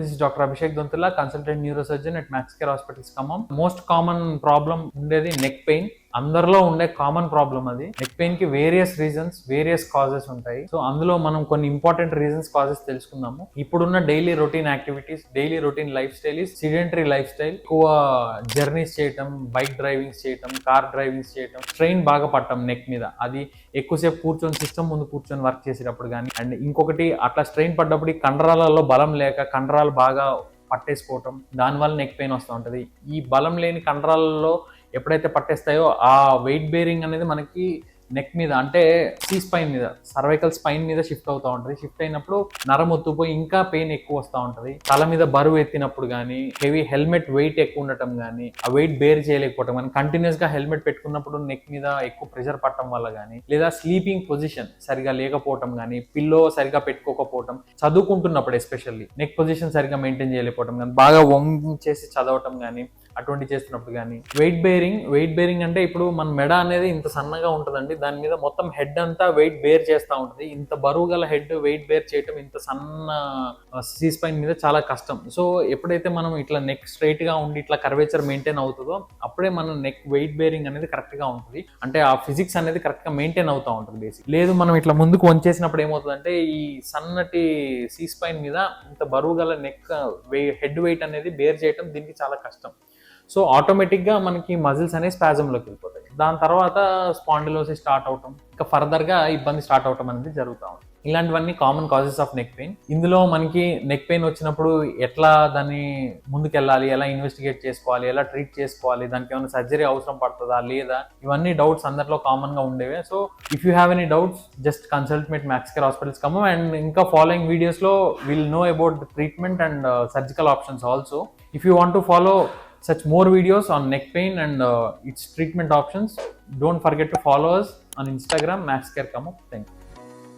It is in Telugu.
this is Dr. Abhishek Dontula, consultant neurosurgeon at Max Care Hospitals Khammam. Most common problem ఉండేది నెక్ పెయిన్. అందరిలో ఉండే కామన్ ప్రాబ్లం అది. నెక్ పెయిన్ కి వేరియస్ రీజన్స్, వేరియస్ కాజెస్ ఉంటాయి. సో అందులో మనం కొన్ని ఇంపార్టెంట్ రీజన్స్, కాజెస్ తెలుసుకుందాము. ఇప్పుడున్న daily routine activities, daily routine life style is sedentary life style. ఎక్కువ జర్నీస్ చేయటం, బైక్ డ్రైవింగ్స్ చేయటం, కార్ డ్రైవింగ్స్ చేయటం, స్ట్రెయిన్ బాగా పట్టడం నెక్ మీద. అది ఎక్కువసేపు కూర్చొని సిస్టమ్ ముందు కూర్చొని వర్క్ చేసేటప్పుడు కానీ, అండ్ ఇంకొకటి అట్లా స్ట్రెయిన్ పడ్డప్పుడు కండరాలలో బలం లేక కండరాలు బాగా పట్టేసుకోవటం, దానివల్ల నెక్ పెయిన్ వస్తూ ఉంటుంది. ఈ బలం లేని కండరాలలో ఎప్పుడైతే పట్టేస్తాయో ఆ వెయిట్ బేరింగ్ అనేది మనకి నెక్ మీద, అంటే సీ స్పైన్ మీద, సర్వైకల్ స్పైన్ మీద షిఫ్ట్ అవుతూ ఉంటుంది. షిఫ్ట్ అయినప్పుడు నరం ఒత్తుపోయి ఇంకా పెయిన్ ఎక్కువ వస్తూ ఉంటుంది. తల మీద బరువు ఎత్తినప్పుడు కానీ, హెవీ హెల్మెట్ వెయిట్ ఎక్కువ ఉండటం కానీ, ఆ వెయిట్ బేర్ చేయలేకపోవటం కానీ, కంటిన్యూస్ గా హెల్మెట్ పెట్టుకున్నప్పుడు నెక్ మీద ఎక్కువ ప్రెషర్ పట్టడం వల్ల కానీ, లేదా స్లీపింగ్ పొజిషన్ సరిగా లేకపోవటం కానీ, పిల్లో సరిగా పెట్టుకోకపోవటం, చదువుకుంటున్నప్పుడు ఎస్పెషల్లీ నెక్ పొజిషన్ సరిగా మెయింటైన్ చేయలేకపోవటం కానీ, బాగా వంగి చేసి చదవటం కానీ, అటువంటి చేస్తున్నప్పుడు కానీ. వెయిట్ బేరింగ్ అంటే ఇప్పుడు మన మెడ అనేది ఇంత సన్నగా ఉంటుందండి, దాని మీద మొత్తం హెడ్ అంతా వెయిట్ బేర్ చేస్తూ ఉంటుంది. ఇంత బరువు గల హెడ్ వెయిట్ బేర్ చేయటం ఇంత సన్న సీ స్పైన్ మీద చాలా కష్టం. సో ఎప్పుడైతే మనం ఇట్లా నెక్ స్ట్రైట్ గా ఉండి ఇట్లా కర్వేచర్ మెయింటైన్ అవుతుందో అప్పుడే మన నెక్ వెయిట్ బేరింగ్ అనేది కరెక్ట్ గా ఉంటుంది. అంటే ఆ ఫిజిక్స్ అనేది కరెక్ట్ గా మెయింటైన్ అవుతూ ఉంటుంది బేసిక్. లేదు మనం ఇట్లా ముందుకు వంచేసినప్పుడు ఏమవుతుందంటే ఈ సన్నటి సీ స్పైన్ మీద ఇంత బరువు గల నెక్ హెడ్ వెయిట్ అనేది బేర్ చేయటం దీనికి చాలా కష్టం. సో ఆటోమేటిక్గా మనకి మజిల్స్ అనేవి స్పాజంలోకి వెళ్ళిపోతాయి. దాని తర్వాత స్పాండిలోసిస్ స్టార్ట్ అవటం, ఇంకా ఫర్దర్గా ఇబ్బంది స్టార్ట్ అవటం అనేది జరుగుతూ ఉంటుంది. ఇలాంటివన్నీ common causes of neck pain. ఇందులో మనకి నెక్ పెయిన్ వచ్చినప్పుడు ఎట్లా దాన్ని ముందుకెళ్ళాలి, ఎలా ఇన్వెస్టిగేట్ చేసుకోవాలి, ఎలా ట్రీట్ చేసుకోవాలి, దానికి ఏమైనా సర్జరీ అవసరం పడుతుందా లేదా, ఇవన్నీ డౌట్స్ అందరిలో కామన్ గా ఉండేవే. So if you have any doubts just consult with Max Care hospitals Khammam. And ఇంకా ఫాలోయింగ్ వీడియోస్ లో will know about the treatment and surgical options also. If you want to follow such more videos on neck pain and its treatment options, don't forget to follow us on Instagram, Max Care Khammam. Thank you.